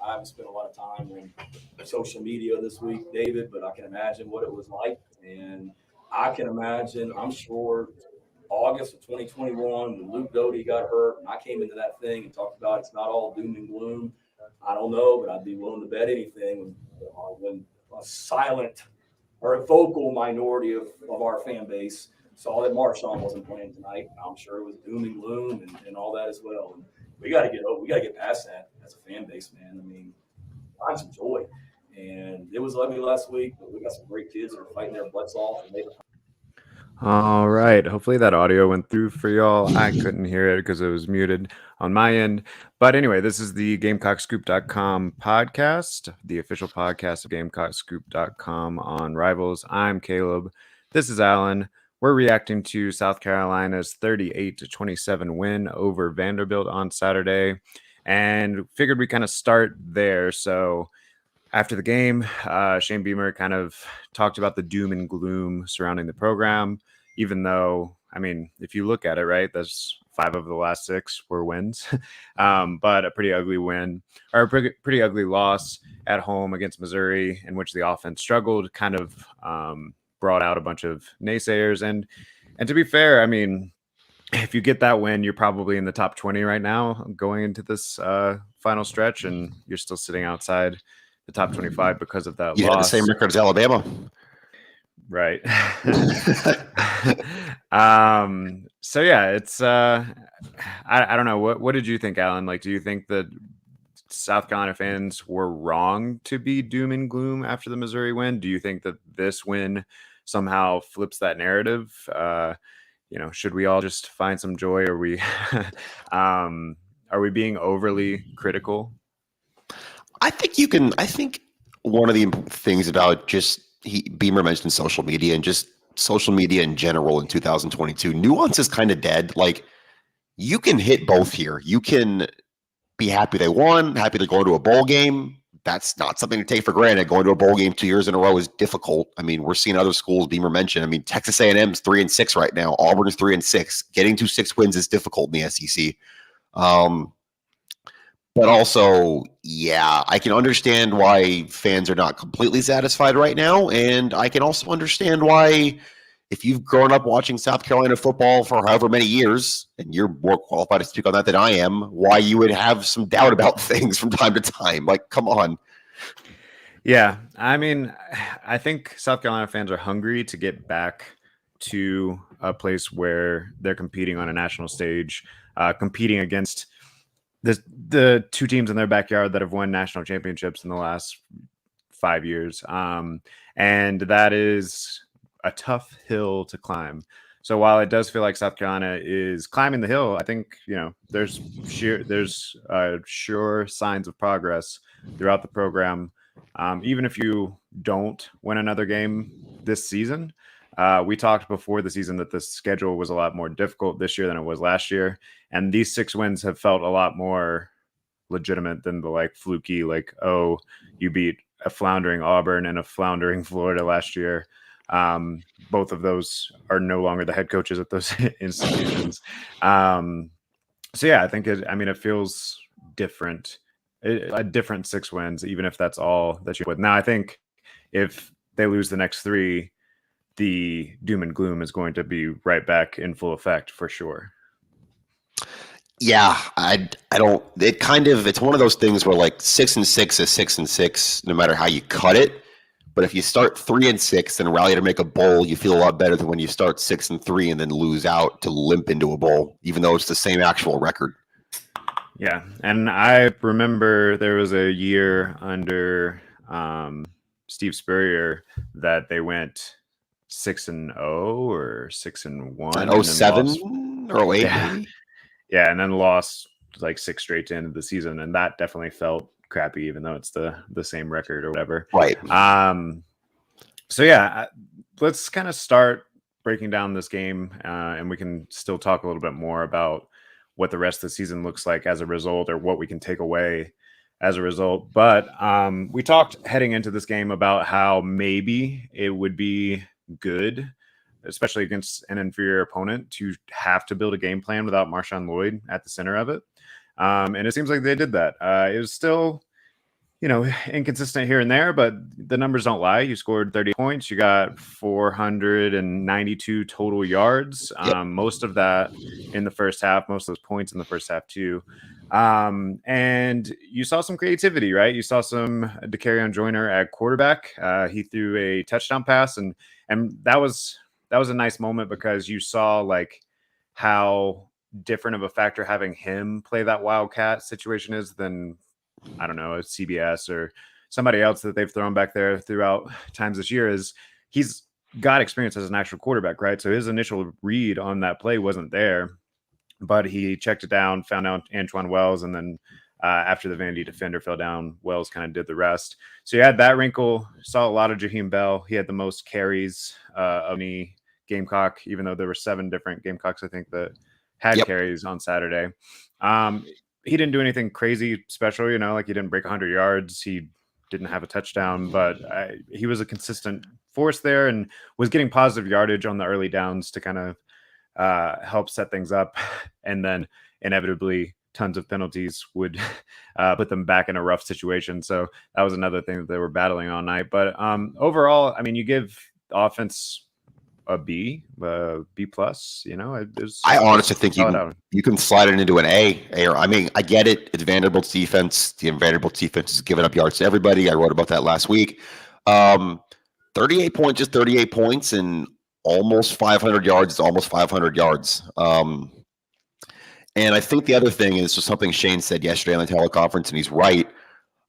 I haven't spent a lot of time on social media this week, David, but I can imagine what it was like. And I can imagine, I'm sure, August of 2021 when Luke Doty got hurt, and I came into that thing and talked about it's not all doom and gloom. I don't know, but I'd be willing to bet anything when a silent or a vocal minority of our fan base saw that Marshawn wasn't playing tonight. I'm sure it was doom and gloom and all that as well. And we got to get past that as a fan base, man. I mean, find some joy. And it was ugly last week, but we got some great kids that are fighting their butts off and making. All right. Hopefully that audio went through for y'all. I couldn't hear it because it was muted on my end. But anyway, this is the GamecockScoop.com podcast, the official podcast of GamecockScoop.com on Rivals. I'm Caleb. This is Alan. We're reacting to South Carolina's 38-27 win over Vanderbilt on Saturday, and figured we kind of start there. So after the game, Shane Beamer kind of talked about the doom and gloom surrounding the program, even though, I mean, if you look at it, right, that's 5 of the last 6 were wins, but a pretty ugly win, or a pretty ugly loss at home against Missouri, in which the offense struggled, kind of brought out a bunch of naysayers. And to be fair, I mean, if you get that win, you're probably in the top 20 right now going into this final stretch, and you're still sitting outside the top 25 because of that loss. You had the same record as Alabama. Right. So yeah, it's I don't know. What did you think, Alan? Like, do you think that South Carolina fans were wrong to be doom and gloom after the Missouri win? Do you think that this win somehow flips that narrative? Should we all just find some joy? Are we being overly critical? I think one of the things about just Beamer mentioned social media and just social media in general in 2022, nuance is kind of dead. Like, you can hit both here. You can be happy they won, happy they're going to a bowl game. That's not something to take for granted. Going to a bowl game 2 years in a row is difficult. I mean, we're seeing other schools Beamer mentioned. I mean, Texas A&M's 3-6 right now. Auburn is 3-6. Getting to 6 wins is difficult in the SEC. But also, yeah, I can understand why fans are not completely satisfied right now. And I can also understand why, if you've grown up watching South Carolina football for however many years, and you're more qualified to speak on that than I am, why you would have some doubt about things from time to time. Like, come on. Yeah, I mean, I think South Carolina fans are hungry to get back to a place where they're competing on a national stage, competing against the 2 teams in their backyard that have won national championships in the last 5 years. And that is a tough hill to climb. So while it does feel like South Carolina is climbing the hill, I think, there's sure signs of progress throughout the program. Even if you don't win another game this season, we talked before the season that the schedule was a lot more difficult this year than it was last year. And these 6 wins have felt a lot more legitimate than the fluky, oh, you beat a floundering Auburn and a floundering Florida last year. Both of those are no longer the head coaches at those institutions. So yeah, I think it feels different, a different 6 wins, even if that's all that you with. Now, I think if they lose the next 3, the doom and gloom is going to be right back in full effect for sure. Yeah, I don't. It's one of those things where 6-6 is 6-6, no matter how you cut it. But if you start 3-6 and rally to make a bowl, you feel a lot better than when you start 6-3 and then lose out to limp into a bowl, even though it's the same actual record. Yeah, and I remember there was a year under Steve Spurrier that they went 6-0 or 6-1. 07 or 08, maybe? Yeah, and then lost 6 straight to the end of the season, and that definitely felt crappy, even though it's the same record or whatever. Right. So yeah, let's kind of start breaking down this game, and we can still talk a little bit more about what the rest of the season looks like as a result, or what we can take away as a result. But we talked heading into this game about how maybe it would be good, especially against an inferior opponent, to have to build a game plan without Marshawn Lloyd at the center of it. And it seems like they did that. It was still inconsistent here and there, but the numbers don't lie. You scored 30 points. You got 492 total yards. Yep. Most of that in the first half, most of those points in the first half too. And you saw some creativity, right? You saw some DeCarrion Joyner at quarterback. He threw a touchdown pass, and that was a nice moment because you saw like how different of a factor having him play that Wildcat situation is than, I don't know, a CBS or somebody else that they've thrown back there throughout times this year. Is he's got experience as an actual quarterback, right? So his initial read on that play wasn't there, but he checked it down, found out Antoine Wells, and then after the Vandy defender fell down, Wells kind of did the rest. So you had that wrinkle. Saw a lot of Jaheim Bell. He had the most carries of any Gamecock, even though there were 7 different Gamecocks, I think, that had carries on Saturday. He didn't do anything crazy special, like he didn't break 100 yards. He didn't have a touchdown, but he was a consistent force there and was getting positive yardage on the early downs to kind of help set things up. And then inevitably tons of penalties would put them back in a rough situation. So that was another thing that they were battling all night. But overall, I mean, you give the offense a B plus. I honestly think you can slide it into an A. I mean, I get it. It's Vanderbilt's defense. The Vanderbilt defense is giving up yards to everybody. I wrote about that last week. 38 points, just 38 points, and almost 500 yards. It's almost 500 yards. And I think the other thing is just something Shane said yesterday on the teleconference, and he's right.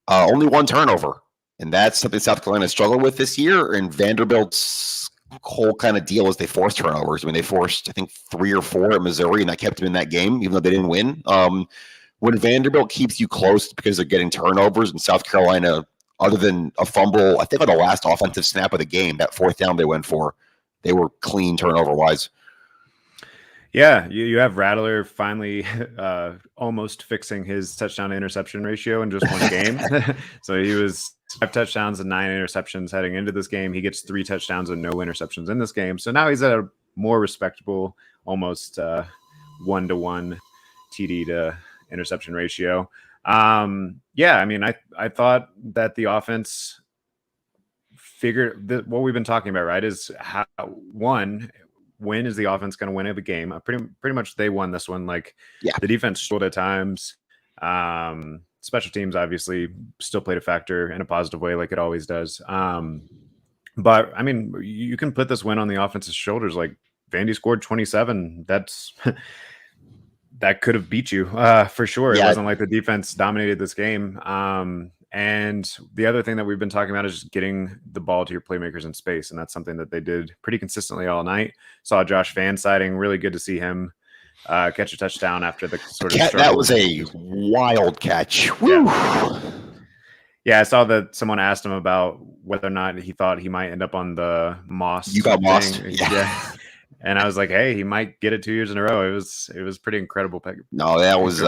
Only 1 turnover, and that's something South Carolina struggled with this year. And Vanderbilt's whole kind of deal is they forced turnovers. I mean, they forced, I think, 3 or 4 at Missouri, and that kept them in that game, even though they didn't win. When Vanderbilt keeps you close because they're getting turnovers, and South Carolina, other than a fumble, I think on the last offensive snap of the game, that 4th down they went for, they were clean turnover-wise. Yeah, you have Rattler finally almost fixing his touchdown-to-interception ratio in just one game. So he was 5 touchdowns and 9 interceptions heading into this game. He gets 3 touchdowns and no interceptions in this game. So now he's at a more respectable, almost 1-to-1 TD to interception ratio. Yeah, I mean, I thought that the offense figured that what we've been talking about, right, is how when is the offense going to win a game? Pretty much they won this one. Like, the defense struggled at times. Special teams obviously still played a factor in a positive way, like it always does. But I mean, you can put this win on the offense's shoulders. Like, Vandy scored 27. That could have beat you for sure. It wasn't like the defense dominated this game. And the other thing that we've been talking about is just getting the ball to your playmakers in space. And that's something that they did pretty consistently all night. Saw Josh Van sighting. Really good to see him catch a touchdown after the sort of struggle. That was a wild catch. Yeah, I saw that someone asked him about whether or not he thought he might end up on the Moss. You got Moss. Yeah. And I was like, hey, he might get it 2 years in a row. It was pretty incredible. No, that was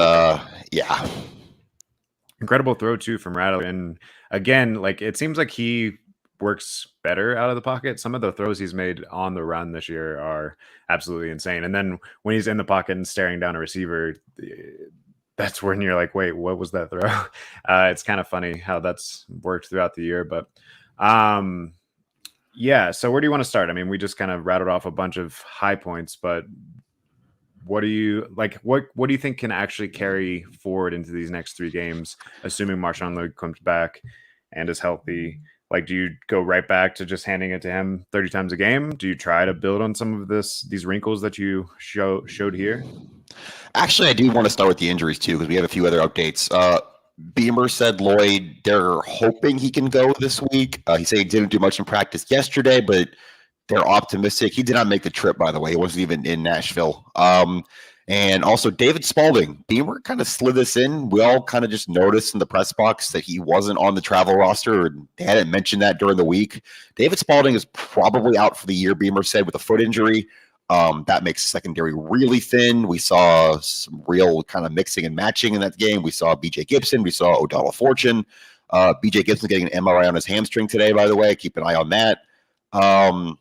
incredible throw too from Rattler. And again, like, it seems like he works better out of the pocket. Some of the throws he's made on the run this year are absolutely insane. And then when he's in the pocket and staring down a receiver, that's when you're like, wait, what was that throw? It's kind of funny how that's worked throughout the year. But yeah, so where do you want to start? I mean, we just kind of rattled off a bunch of high points, but what do you like? What do you think can actually carry forward into these next 3 games, assuming Marshawn Lloyd comes back and is healthy? Like, do you go right back to just handing it to him 30 times a game? Do you try to build on some of these wrinkles that you showed here? Actually, I do want to start with the injuries too, because we have a few other updates. Beamer said Lloyd, they're hoping he can go this week. He said he didn't do much in practice yesterday, but they're optimistic. He did not make the trip, by the way. He wasn't even in Nashville. And also David Spalding. Beamer kind of slid this in. We all kind of just noticed in the press box that he wasn't on the travel roster, and they hadn't mentioned that during the week. David Spalding is probably out for the year, Beamer said, with a foot injury. That makes the secondary really thin. We saw some real kind of mixing and matching in that game. We saw B.J. Gibson. We saw O'Donnell Fortune. B.J. Gibson getting an MRI on his hamstring today, by the way. Keep an eye on that. I'm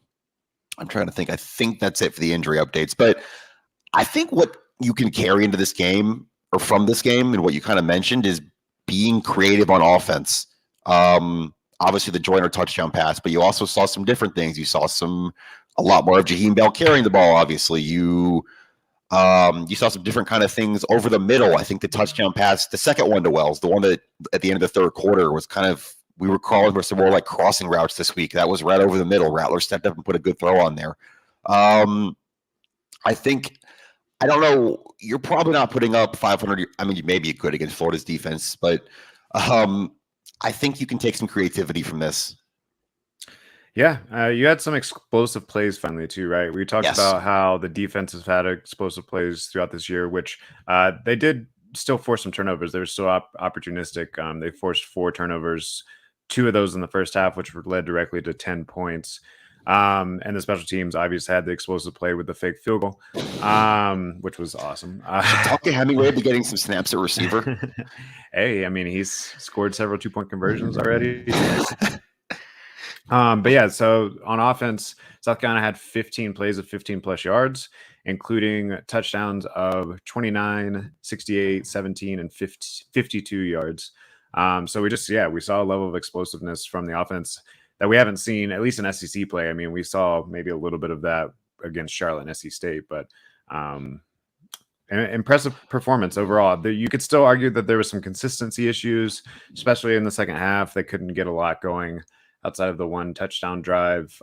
trying to think. I think that's it for the injury updates. But I think what you can carry into this game, or from this game, and what you kind of mentioned, is being creative on offense. Obviously the Joyner touchdown pass, but you also saw some different things. You saw a lot more of Jaheim Bell carrying the ball. Obviously, you saw some different kind of things over the middle. I think the touchdown pass, the second one to Wells, the one that at the end of the third quarter was kind of, we were calling for some more like crossing routes this week. That was right over the middle. Rattler stepped up and put a good throw on there. I think, I don't know, you're probably not putting up 500. I mean, maybe you could against Florida's defense, but I think you can take some creativity from this. Yeah, you had some explosive plays finally too, right? We talked about how the defense has had explosive plays throughout this year, which they did still force some turnovers. They were still opportunistic. They forced 4 turnovers, 2 of those in the first half, which led directly to 10 points. And the special teams obviously had the explosive play with the fake field goal, which was awesome. Talking Hemingway be getting some snaps at receiver. Hey, I mean, he's scored several 2-point conversions already. But yeah, so on offense, South Carolina had 15 plays of 15 plus yards, including touchdowns of 29, 68, 17, and 52 yards. So we saw a level of explosiveness from the offense that we haven't seen, at least in SEC play. I mean, we saw maybe a little bit of that against Charlotte and SC State, but an impressive performance overall. You could still argue that there was some consistency issues, especially in the second half. They couldn't get a lot going outside of the 1 touchdown drive.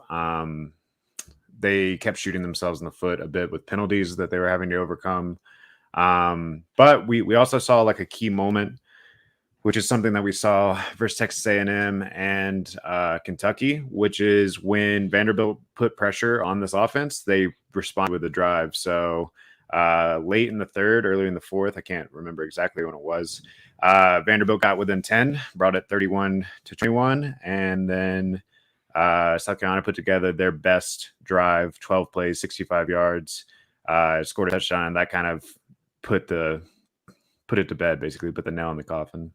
They kept shooting themselves in the foot a bit with penalties that they were having to overcome. But we also saw like a key moment, which is something that we saw versus Texas A&M and Kentucky, which is when Vanderbilt put pressure on this offense, they responded with a drive. So late in the third, early in the fourth, I can't remember exactly when it was, Vanderbilt got within 10, brought it 31-21, and then South Carolina put together their best drive, 12 plays, 65 yards, scored a touchdown, and that kind of put it to bed, basically, put the nail in the coffin.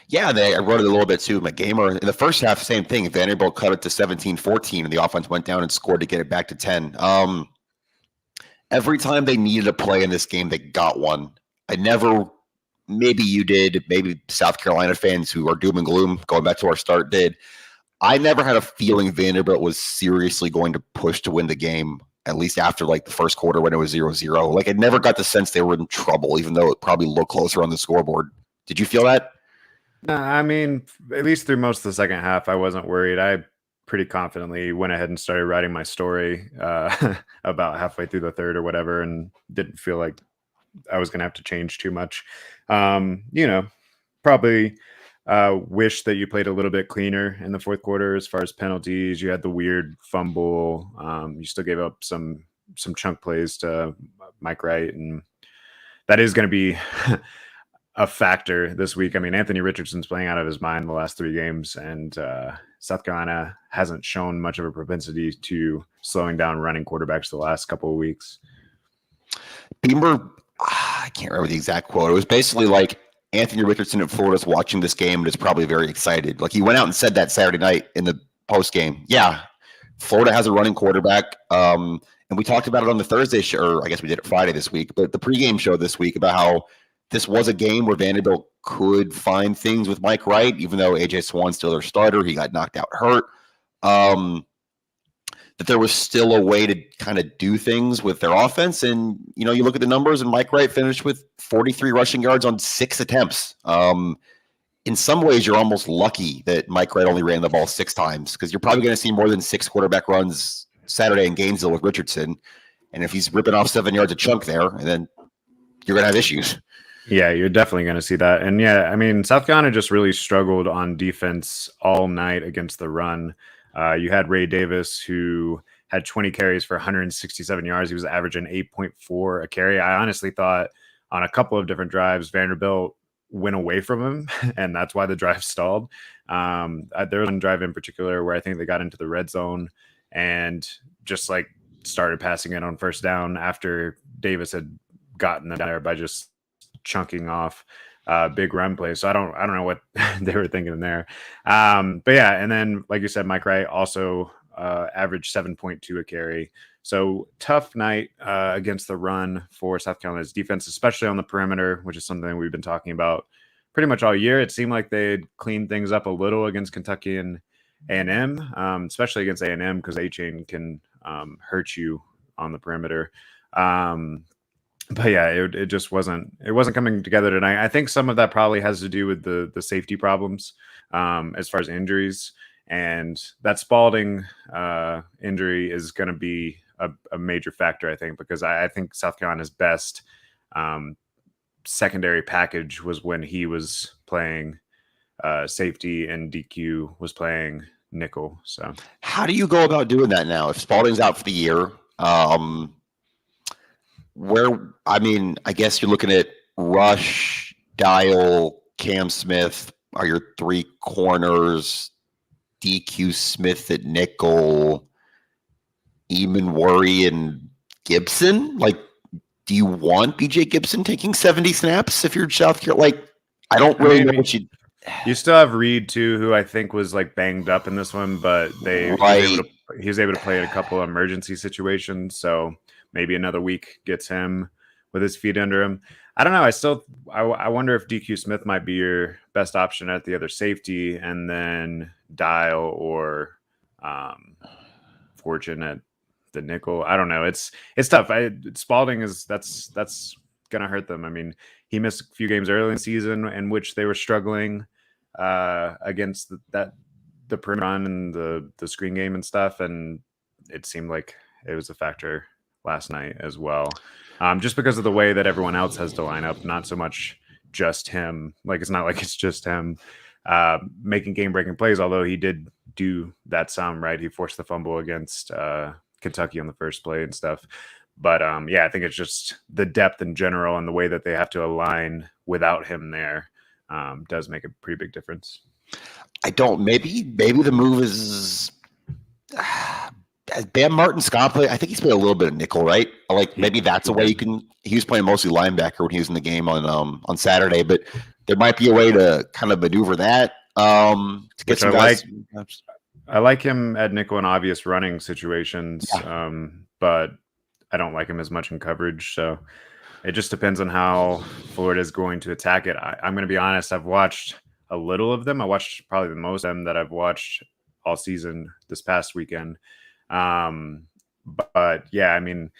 Yeah, I wrote it a little bit too. McGamer in the first half, same thing. Vanderbilt cut it to 17-14, and the offense went down and scored to get it back to 10. Every time they needed a play in this game, they got one. Maybe you did, maybe South Carolina fans who are doom and gloom, going back to our start, did. I never had a feeling Vanderbilt was seriously going to push to win the game, at least after like the first quarter when it was 0-0. Like I never got the sense they were in trouble, even though it probably looked closer on the scoreboard. Did you feel that? No, I mean, at least through most of the second half, I wasn't worried. I pretty confidently went ahead and started writing my story about halfway through the third or whatever, and didn't feel like I was going to have to change too much. Probably wish that you played a little bit cleaner in the fourth quarter as far as penalties. You had the weird fumble. You still gave up some chunk plays to Mike Wright, and that is going to be a factor this week. I mean, Anthony Richardson's playing out of his mind the last 3 games, and South Carolina hasn't shown much of a propensity to slowing down running quarterbacks the last couple of weeks. Beamer, I can't remember the exact quote. It was basically like Anthony Richardson at Florida's watching this game and is probably very excited. Like he went out and said that Saturday night in the post game. Yeah, Florida has a running quarterback. And we talked about it on the Thursday show, or I guess we did it Friday this week, but the pregame show this week about how this was a game where Vanderbilt could find things with Mike Wright, even though A.J. Swan's still their starter. He got knocked out hurt. That there was still a way to kind of do things with their offense. And, you look at the numbers, and Mike Wright finished with 43 rushing yards on 6 attempts. In some ways, you're almost lucky that Mike Wright only ran the ball 6 times, because you're probably going to see more than 6 quarterback runs Saturday in Gainesville with Richardson. And if he's ripping off 7 yards a chunk there, and then you're going to have issues. Yeah, you're definitely going to see that. And yeah, I mean, South Carolina just really struggled on defense all night against the run. You had Ray Davis, who had 20 carries for 167 yards. He was averaging 8.4 a carry. I honestly thought on a couple of different drives, Vanderbilt went away from him, and that's why the drive stalled. There was one drive in particular where I think they got into the red zone and just like started passing it on first down after Davis had gotten them there by just chunking off big run plays. So I don't know what they were thinking there. But yeah, and then like you said, Mike Wright also averaged 7.2 a carry. So tough night against the run for South Carolina's defense, especially on the perimeter, which is something we've been talking about pretty much all year. It seemed like they'd cleaned things up a little against Kentucky and A&M, especially against A&M because A-Chain can hurt you on the perimeter. But yeah, it just wasn't coming together tonight. I think some of that probably has to do with the safety problems as far as injuries, and that Spalding injury is going to be a major factor, I think, because I think South Carolina's best secondary package was when he was playing safety and DQ was playing nickel. So how do you go about doing that now if Spalding's out for the year? I guess you're looking at Rush, Dial, Cam Smith are your three corners, DQ Smith at nickel, Eamon Worry and Gibson. Like, do you want BJ Gibson taking 70 snaps if you're South Carolina? Like, I don't really know what you still have Reed too, who I think was like banged up in this one, but he was able to play in a couple of emergency situations. So maybe another week gets him with his feet under him. I don't know. I wonder if DQ Smith might be your best option at the other safety, and then Dial or Fortune at the nickel. I don't know. It's tough. Spalding that's gonna hurt them. I mean, he missed a few games early in the season in which they were struggling against the perimeter run and the screen game and stuff, and it seemed like it was a factor last night as well. Just because of the way that everyone else has to line up, not so much just him. Like, it's not like it's just him making game-breaking plays, although he did do that some, right? He forced the fumble against Kentucky on the first play and stuff. But I think it's just the depth in general and the way that they have to align without him there does make a pretty big difference. Maybe the move is Bam Martin Scott play. I think he's played a little bit of nickel, right? Like, maybe that's a way you can. He was playing mostly linebacker when he was in the game on Saturday, but there might be a way to kind of maneuver that to get some guys. I like him at nickel in obvious running situations, but I don't like him as much in coverage. So it just depends on how Florida is going to attack it. I'm going to be honest. I've watched a little of them. I watched probably the most of them that I've watched all season this past weekend. But yeah, I mean,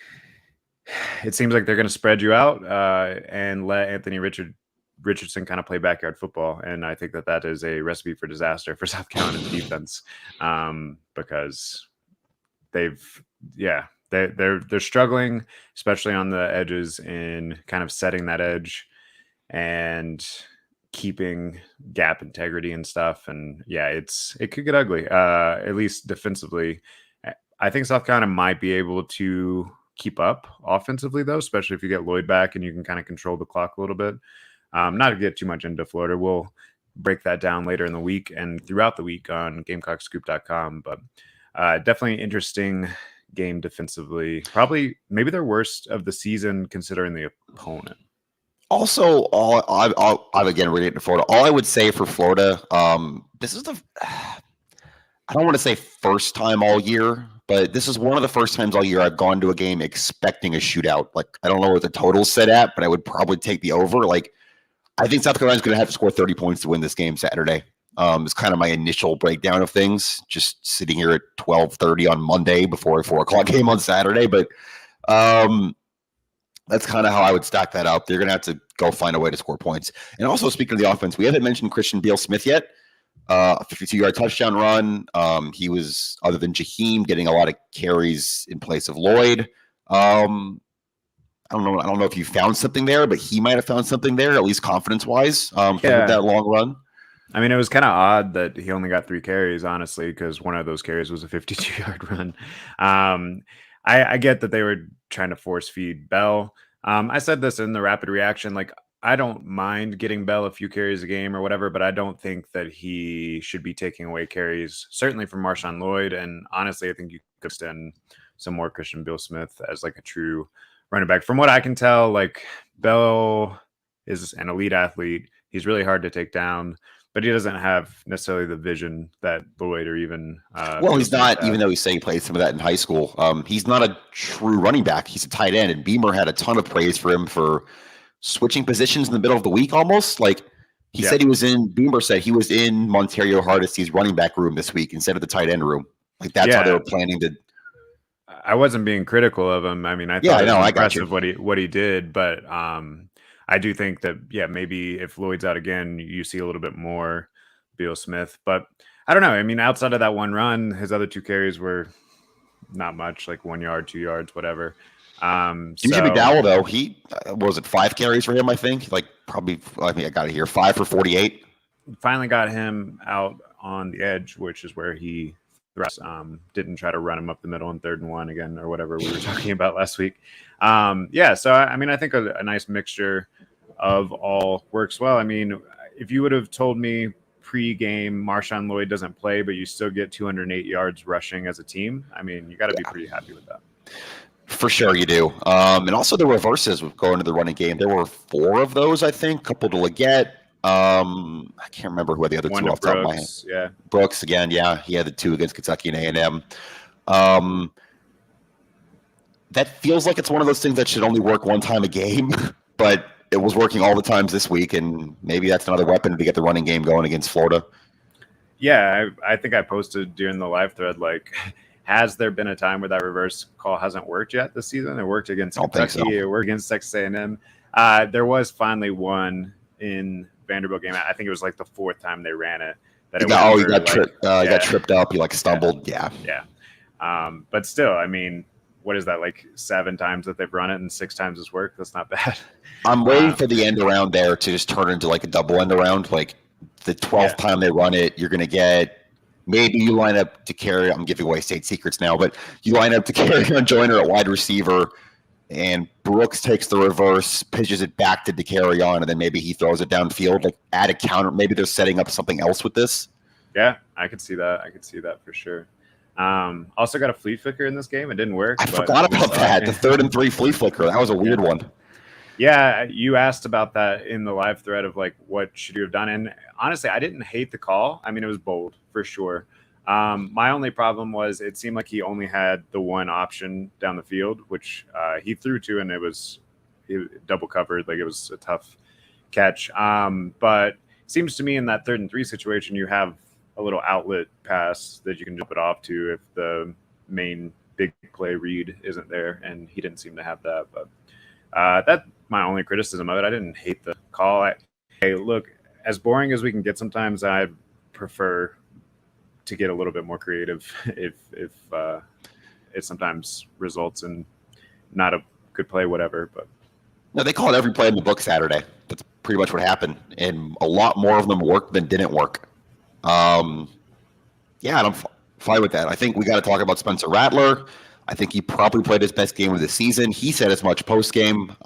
it seems like they're going to spread you out and let Anthony Richardson kind of play backyard football. And I think that is a recipe for disaster for South Carolina's defense because they're struggling, especially on the edges in kind of setting that edge and keeping gap integrity and stuff. And yeah, it could get ugly, at least defensively. I think South Carolina might be able to keep up offensively, though, especially if you get Lloyd back and you can kind of control the clock a little bit. Not to get too much into Florida. We'll break that down later in the week and throughout the week on GamecockScoop.com. But definitely an interesting game defensively. Probably maybe their worst of the season considering the opponent. Also, I'm again related to Florida. All I would say for Florida, this is I don't want to say first time all year, but this is one of the first times all year I've gone to a game expecting a shootout. Like, I don't know what the total's set at, but I would probably take the over. Like, I think South Carolina's going to have to score 30 points to win this game Saturday. It's kind of my initial breakdown of things, just sitting here at 12:30 on Monday before a 4 o'clock game on Saturday. But that's kind of how I would stack that up. They're going to have to go find a way to score points. And also, speaking of the offense, we haven't mentioned Christian Beal-Smith yet. A 52-yard touchdown run. He was, other than Jaheim, getting a lot of carries in place of Lloyd. I don't know if you found something there, but he might have found something there, at least confidence-wise, from that long run. I mean, it was kind of odd that he only got 3 carries, honestly, because one of those carries was a 52-yard run. I get that they were trying to force feed Bell. I said this in the rapid reaction, like, I don't mind getting Bell a few carries a game or whatever, but I don't think that he should be taking away carries, certainly from Marshawn Lloyd. And honestly, I think you could extend some more Christian Beal-Smith as like a true running back. From what I can tell, like, Bell is an elite athlete. He's really hard to take down, but he doesn't have necessarily the vision that Lloyd or even he's not, even though he's saying he played some of that in high school. He's not a true running back. He's a tight end, and Beamer had a ton of praise for him for switching positions in the middle of the week almost. Like, He said he was in. Beamer said he was in Montario Hardesty's running back room this week instead of the tight end room. Like that's how they were planning to. I wasn't being critical of him. I mean, I thought it was impressive what he did, but I do think that maybe if Lloyd's out again, you see a little bit more Beal Smith. But I don't know. I mean, outside of that one run, his other 2 carries were not much, like 1 yard, 2 yards, whatever. DJ McDowell, though, he was it 5 carries for him, I think. Like probably, I got it here, 5 for 48. Finally got him out on the edge, which is where he didn't try to run him up the middle in 3rd and 1 again, or whatever we were talking about last week. So I mean, I think a nice mixture of all works well. I mean, if you would have told me pre-game Marshawn Lloyd doesn't play, but you still get 208 yards rushing as a team, I mean, you got to be pretty happy with that. For sure you do. And also the reverses going to the running game. There were 4 of those, I think. A couple to Leggett. I can't remember who had the other 2 off the top of my head. Yeah. Brooks again. Yeah. He had the 2 against Kentucky and A&M. That feels like it's one of those things that should only work one time a game, but it was working all the times this week. And maybe that's another weapon to get the running game going against Florida. Yeah. I think I posted during the live thread, like, has there been a time where that reverse call hasn't worked yet this season? It worked against Kentucky. It worked against Texas A&M. There was finally one in Vanderbilt game. I think it was like the 4th time they ran it. That He got tripped up. He stumbled. Yeah. But still, I mean, what is that, like 7 times that they've run it and 6 times it's worked? That's not bad. I'm waiting for the end around there to just turn into like a double end around. Like the 12th time they run it, you're going to get. Maybe you line up to carry. I'm giving away state secrets now, but you line up to carry on Joyner at wide receiver, and Brooks takes the reverse, pitches it back to DeCarry on, and then maybe he throws it downfield, like add a counter. Maybe they're setting up something else with this. Yeah, I could see that. I could see that for sure. Also got a flea flicker in this game. It didn't work. I forgot about that. The 3rd and 3 flea flicker. That was a weird one. Yeah, you asked about that in the live thread of like, what should you have done? And honestly, I didn't hate the call. I mean, it was bold for sure. My only problem was it seemed like he only had the one option down the field, which he threw to, and it was double covered. Like, it was a tough catch. But it seems to me in that 3rd and 3 situation, you have a little outlet pass that you can jump it off to if the main big play read isn't there, and he didn't seem to have that. But that's my only criticism of it. I didn't hate the call. Hey, look, as boring as we can get sometimes, I prefer to get a little bit more creative if it sometimes results in not a good play, whatever. But no, they called every play in the book Saturday. That's pretty much what happened, and a lot more of them worked than didn't work. And I'm fine with that. I think we got to talk about Spencer Rattler. I think he probably played his best game of the season. He said as much post game.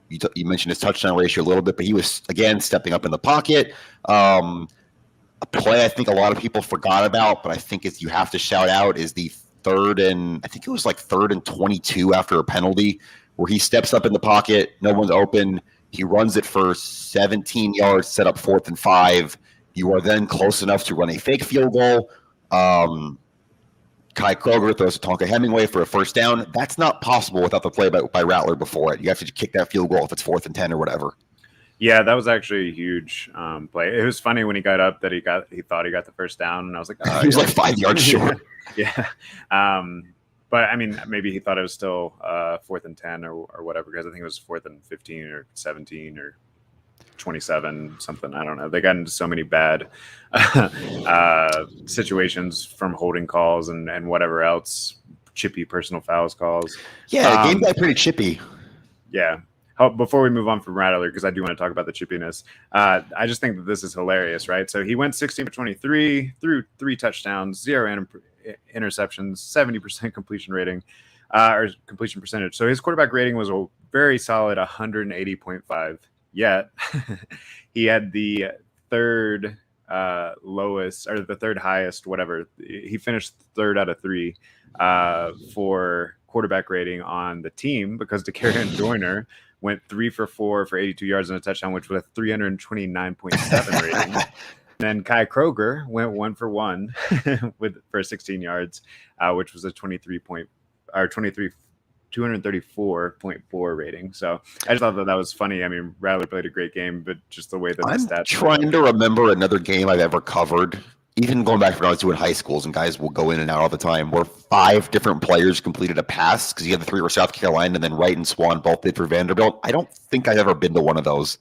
You mentioned his touchdown ratio a little bit, but he was again stepping up in the pocket. A play I think a lot of people forgot about, but I think you have to shout out is the 3rd and I think it was like 3rd and 22 after a penalty, where he steps up in the pocket, no one's open, he runs it for 17 yards, set up 4th and 5. You are then close enough to run a fake field goal. Kai Kroger throws to Tonka Hemingway for a 1st down. That's not possible without the play by Rattler before it. You have to kick that field goal if it's 4th and 10 or whatever. Yeah, that was actually a huge play. It was funny when he got up that he thought he got the 1st down, and I was like, he was like 5 yards short. Yeah. But I mean, maybe he thought it was still 4th and 10 or whatever, because I think it was 4th and 15 or 17 or 27, something. I don't know. They got into so many bad situations from holding calls and whatever else, chippy personal fouls calls. Yeah, the game got pretty chippy. Yeah. Before we move on from Rattler, because I do want to talk about the chippiness, I just think that this is hilarious, right? So he went 16 for 23, threw 3 touchdowns, 0 interceptions, 70% completion rating, or completion percentage. So his quarterback rating was a very solid 180.5. Yet he had the 3rd lowest, or the 3rd highest, whatever. He finished 3rd out of 3 for quarterback rating on the team, because DeCarry Joyner went 3 for 4 for 82 yards and a touchdown, which was a 329.7 rating. Then Kai Kroger went 1 for 1 for 16 yards, which was a 23 234.4 rating. So I just thought that was funny. I mean, Rattler played a great game, but just the way that I'm the stats. trying to remember another game I've ever covered, even going back when I was doing high schools, and guys will go in and out all the time, where 5 different players completed a pass because you had the 3 were South Carolina, and then Wright and Swan both did for Vanderbilt. I don't think I've ever been to one of those.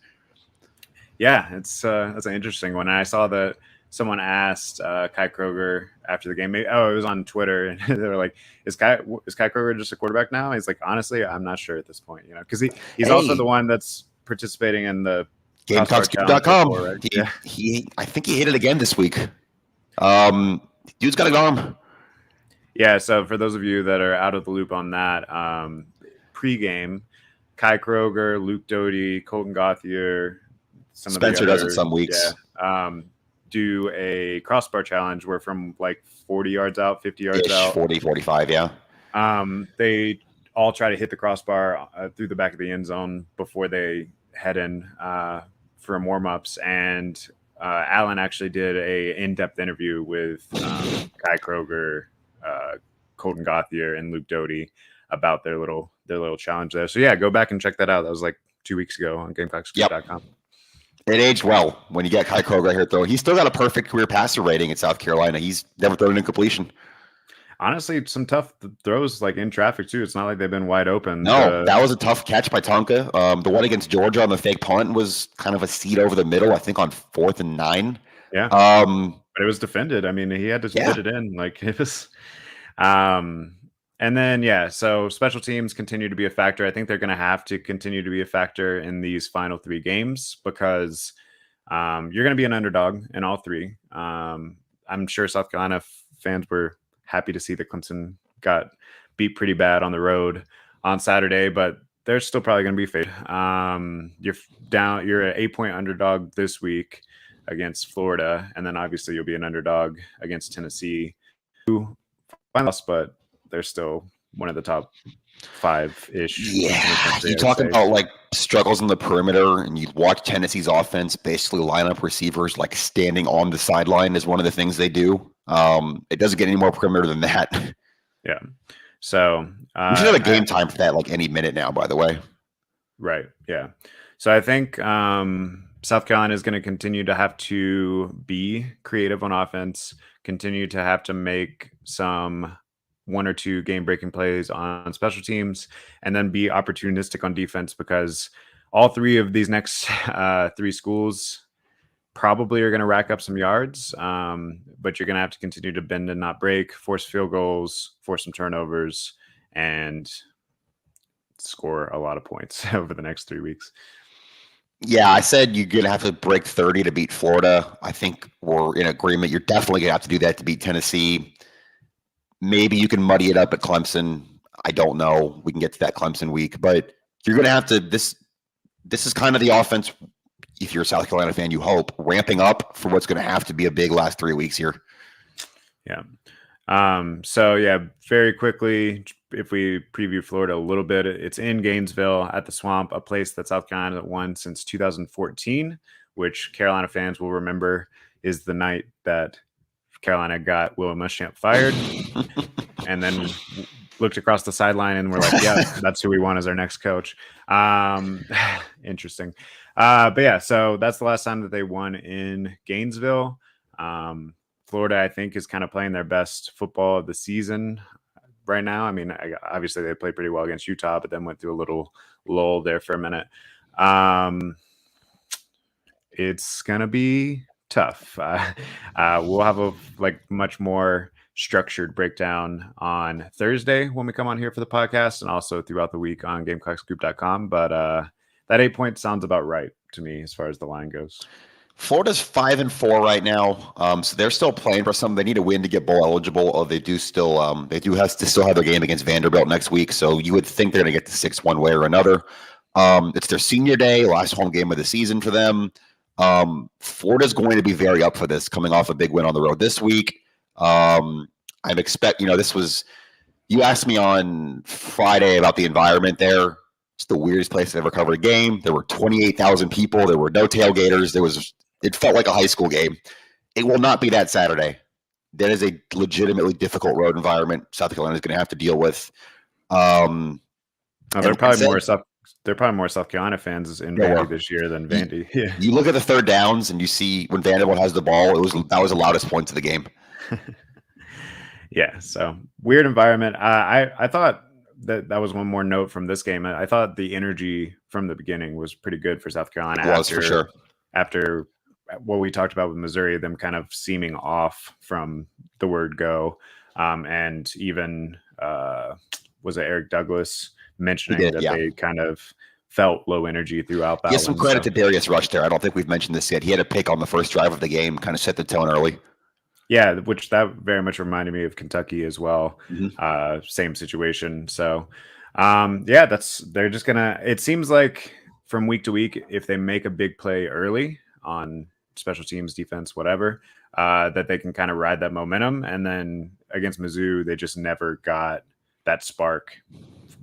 Yeah, it's that's an interesting one. And I saw that someone asked Kai Kroger after the game. It was on Twitter, and they were like, "Is Kai Kroger just a quarterback now?" He's like, "Honestly, I'm not sure at this point." You know, because he's also the one that's participating in the Gamecocks.com. Right? I think he hit it again this week. Dude's got an arm. Yeah. So for those of you that are out of the loop on that, pregame, Kai Kroger, Luke Doty, Colton Gauthier. Spencer does it some weeks. Yeah, do a crossbar challenge where from like 40 yards out, 50 yards out. 40, 45, yeah. They all try to hit the crossbar through the back of the end zone before they head in for warm-ups. And Alan actually did a in-depth interview with Kai Kroger, Colton Gauthier, and Luke Doty about their little challenge there. So yeah, go back and check that out. That was like 2 weeks ago on Gamecocks.com. It aged well when you get Kai Kroger right here throwing. He's still got a perfect career passer rating in South Carolina. He's never thrown an incompletion. Honestly, some tough throws like in traffic too. It's not like they've been wide open. No, that was a tough catch by Tonka. The one against Georgia on the fake punt was kind of a seed over the middle, I think on 4th and 9. Yeah. But it was defended. I mean, he had to fit it in. Like it was and then, so special teams continue to be a factor. I think they're going to have to continue to be a factor in these final 3 games because you're going to be an underdog in all 3. I'm sure South Carolina fans were happy to see that Clemson got beat pretty bad on the road on Saturday, but they're still probably going to be favored. You're an 8-point underdog this week against Florida, and then obviously you'll be an underdog against Tennessee, who lost, but they're still one of the top 5-ish. Yeah, you talking about like struggles in the perimeter, and you watch Tennessee's offense basically line up receivers like standing on the sideline is one of the things they do. It doesn't get any more perimeter than that. Yeah. So we should have a game time for that like any minute now, by the way. Right. Yeah. So I think South Carolina is going to continue to have to be creative on offense, continue to have to make some 1 or 2 game-breaking plays on special teams, and then be opportunistic on defense because all 3 of these next 3 schools probably are going to rack up some yards, but you're going to have to continue to bend and not break, force field goals, force some turnovers, and score a lot of points over the next 3 weeks. Yeah, I said you're going to have to break 30 to beat Florida. I think we're in agreement. You're definitely going to have to do that to beat Tennessee. Maybe you can muddy it up at Clemson. I don't know. We can get to that Clemson week, but you're going to have to. This is kind of the offense. If you're a South Carolina fan, you hope ramping up for what's going to have to be a big last 3 weeks here. Yeah. So yeah, very quickly, if we preview Florida a little bit, it's in Gainesville at the Swamp, a place that South Carolina won since 2014, which Carolina fans will remember is the night that Carolina got Will Muschamp fired and then looked across the sideline and we're like, yeah, that's who we want as our next coach. Interesting. But yeah, so that's the last time that they won in Gainesville. Florida, I think, is kind of playing their best football of the season right now. I mean, obviously they played pretty well against Utah, but then went through a little lull there for a minute. It's going to be tough. We'll have a much more structured breakdown on Thursday when we come on here for the podcast and also throughout the week on GamecocksGroup.com. But that 8 point sounds about right to me as far as the line goes. Florida's 5-4 right now, so they're still playing for something. They need to win to get bowl eligible. They do still have their game against Vanderbilt next week, so you would think they're going to get the 6 one way or another. It's their senior day, last home game of the season for them. Florida's going to be very up for this, coming off a big win on the road this week. I'm you asked me on Friday about the environment there. It's the weirdest place I've ever covered a game. There were 28,000 people. There were no tailgaters. It felt like a high school game. It will not be that Saturday. That is a legitimately difficult road environment South Carolina is going to have to deal with. Oh, And like I said, they're probably more South Carolina fans in Yeah, Vandy well, this year than Vandy. Yeah. you look at the third downs and you see when Vanderbilt has the ball, that was the loudest point of the game. Yeah, so weird environment. I thought that was one more note from this game. I thought the energy from the beginning was pretty good for South Carolina. It was for sure. After what we talked about with Missouri, them kind of seeming off from the word go, and even was it Eric Douglas mentioning that they kind of felt low energy throughout that. Give some credit to Darius Rush there. I don't think we've mentioned this yet. He had a pick on the first drive of the game, kind of set the tone early. Yeah, which that very much reminded me of Kentucky as well. Mm-hmm. Same situation. So, yeah, they're just gonna. It seems like from week to week, if they make a big play early on special teams, defense, whatever, that they can kind of ride that momentum. And then against Mizzou, they just never got that spark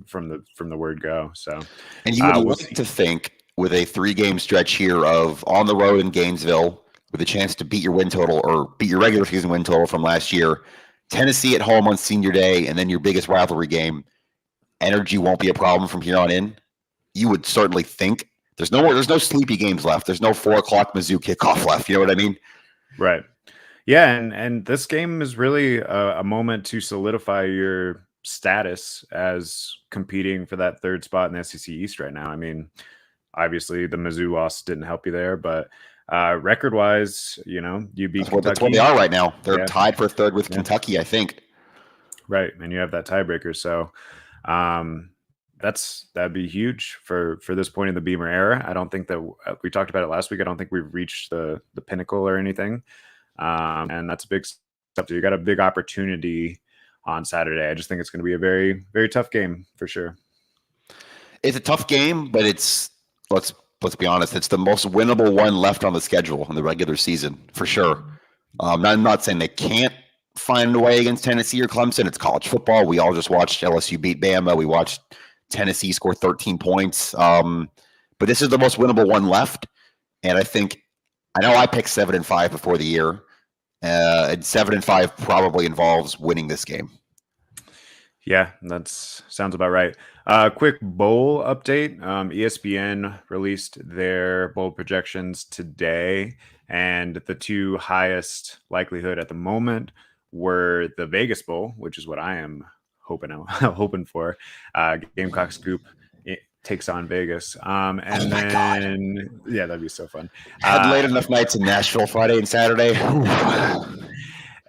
from the word go. So, and you would like to think with a 3-game stretch here of on the road in Gainesville, with a chance to beat your win total or beat your regular season win total from last year, Tennessee at home on senior day, and then your biggest rivalry game, energy won't be a problem from here on in. You would certainly think there's no sleepy games left. There's no 4:00 Mizzou kickoff left. You know what I mean? Right. Yeah. And this game is really a moment to solidify your status as competing for that third spot in the SEC East right now. I mean, obviously the Mizzou loss didn't help you there, but record wise, you beat Kentucky. That's where they are right now. They're tied for third with Kentucky, I think. Right. And you have that tiebreaker. So that'd be huge for this point in the Beamer era. I don't think that we talked about it last week. I don't think we've reached the pinnacle or anything. And that's a big step. So you got a big opportunity on Saturday. I just think it's going to be a very, very tough game for sure. It's a tough game, but let's be honest, it's the most winnable one left on the schedule in the regular season, for sure. I'm not saying they can't find a way against Tennessee or Clemson. It's college football. We all just watched LSU beat Bama. We watched Tennessee score 13 points. But this is the most winnable one left. And I know I picked 7-5 before the year. And 7-5 probably involves winning this game. Yeah, that sounds about right. Quick bowl update. ESPN released their bowl projections today, and the two highest likelihood at the moment were the Vegas Bowl, which is what I am hoping for. Gamecocks Scoop takes on Vegas. And then, yeah, that'd be so fun. Had late enough nights in Nashville Friday and Saturday.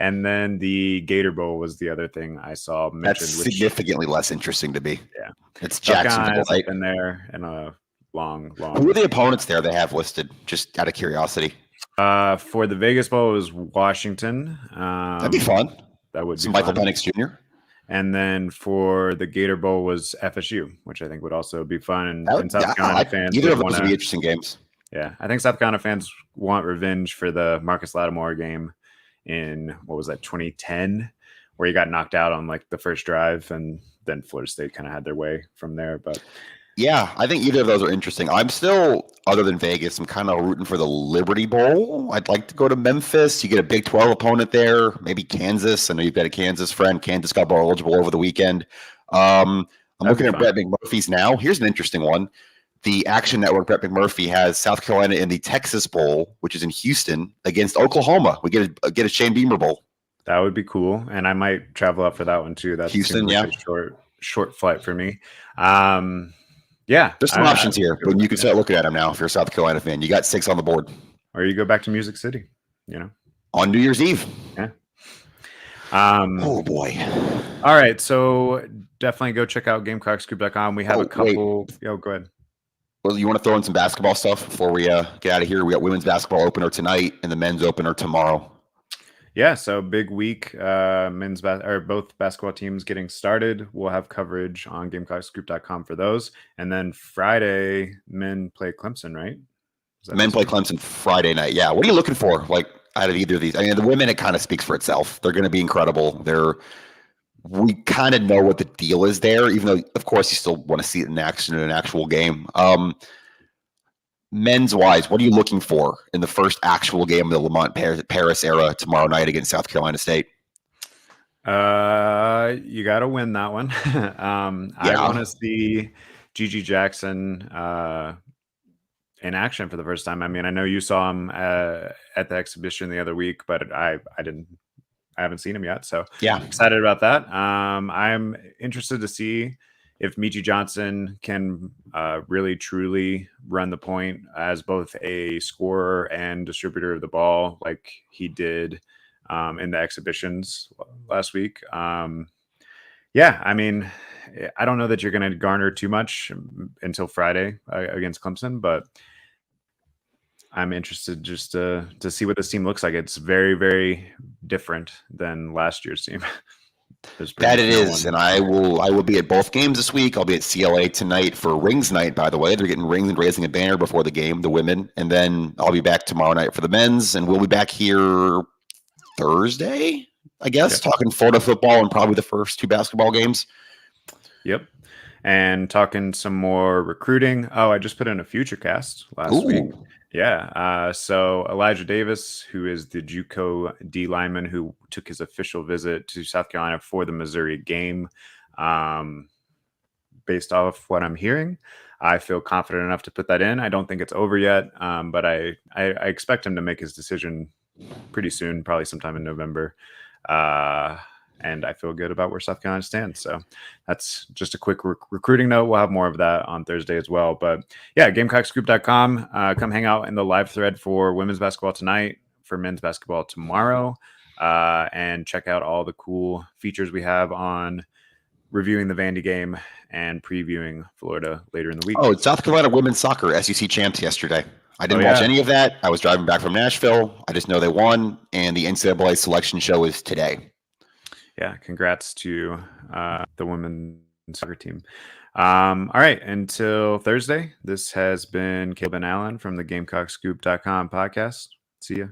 And then the Gator Bowl was the other thing I saw mentioned. That's significantly less interesting to me. Yeah. It's Jacksonville. Right? Been there in a long. Who are the opponents there they have listed, just out of curiosity? For the Vegas Bowl, it was Washington. That'd be fun. That would be Michael fun. Penix Jr. And then for the Gator Bowl was FSU, which I think would also be fun. And South Carolina fans. Either of those would be interesting games. Yeah. I think South Carolina fans want revenge for the Marcus Lattimore game in, 2010, where he got knocked out on like the first drive, and then Florida State kind of had their way from there. But yeah, I think either of those are interesting. I'm still, other than Vegas, I'm kind of rooting for the Liberty Bowl. I'd like to go to Memphis. You get a Big 12 opponent there, maybe Kansas. I know you've got a Kansas friend. Kansas got bowl eligible over the weekend. I'm looking at Brett McMurphy's now. Here's an interesting one. The Action Network, Brett McMurphy, has South Carolina in the Texas Bowl, which is in Houston, against Oklahoma. We get a Shane Beamer Bowl. That would be cool, and I might travel up for that one too. That's Houston, like a short flight for me. Yeah, there's some options here, but you can start looking at them now if you're a South Carolina fan. You got 6 on the board, or you go back to Music City. On New Year's Eve. Yeah. Oh boy. All right, so definitely go check out GamecocksScoop.com. We have a couple. Go ahead. Well, you want to throw in some basketball stuff before we get out of here? We got women's basketball opener tonight and the men's opener tomorrow. Yeah, so big week. Both basketball teams getting started. We'll have coverage on GamecocksScoop.com for those. And then Friday, men play Clemson, right? Men play Clemson Friday night. Yeah. What are you looking for? Like out of either of these? I mean, the women, it kind of speaks for itself. They're going to be incredible. We kind of know what the deal is there, even though, of course, you still want to see it in action in an actual game. Men's wise, what are you looking for in the first actual game of the Lamont Paris era tomorrow night against South Carolina State? You got to win that one. I want to see Gigi Jackson in action for the first time. I mean, I know you saw him at the exhibition the other week, but I haven't seen him yet. So Yeah. excited about that. I'm interested to see if Michi Johnson can really truly run the point as both a scorer and distributor of the ball like he did in the exhibitions last week. Yeah, I mean, I don't know that you're going to garner too much until Friday against Clemson, but I'm interested just to see what this team looks like. It's very, very different than last year's team. That it is, and I will be at both games this week. I'll be at CLA tonight for Rings Night, by the way. They're getting rings and raising a banner before the game, the women. And then I'll be back tomorrow night for the men's, and we'll be back here Thursday, I guess, talking Florida football and probably the first 2 basketball games. Yep. And talking some more recruiting. Oh, I just put in a future cast last week. Yeah. So Elijah Davis, who is the JUCO D lineman who took his official visit to South Carolina for the Missouri game, based off what I'm hearing, I feel confident enough to put that in. I don't think it's over yet, but I expect him to make his decision pretty soon, probably sometime in November. And I feel good about where South Carolina stands. So that's just a quick recruiting note. We'll have more of that on Thursday as well. But yeah, GamecocksScoop.com. Come hang out in the live thread for women's basketball tonight, for men's basketball tomorrow, and check out all the cool features we have on reviewing the Vandy game and previewing Florida later in the week. Oh, South Carolina women's soccer SEC champs yesterday. I didn't watch any of that. I was driving back from Nashville. I just know they won, and the NCAA selection show is today. Yeah, congrats to the women's soccer team. All right, until Thursday, this has been Caleb and Allen from the GamecockScoop.com podcast. See ya.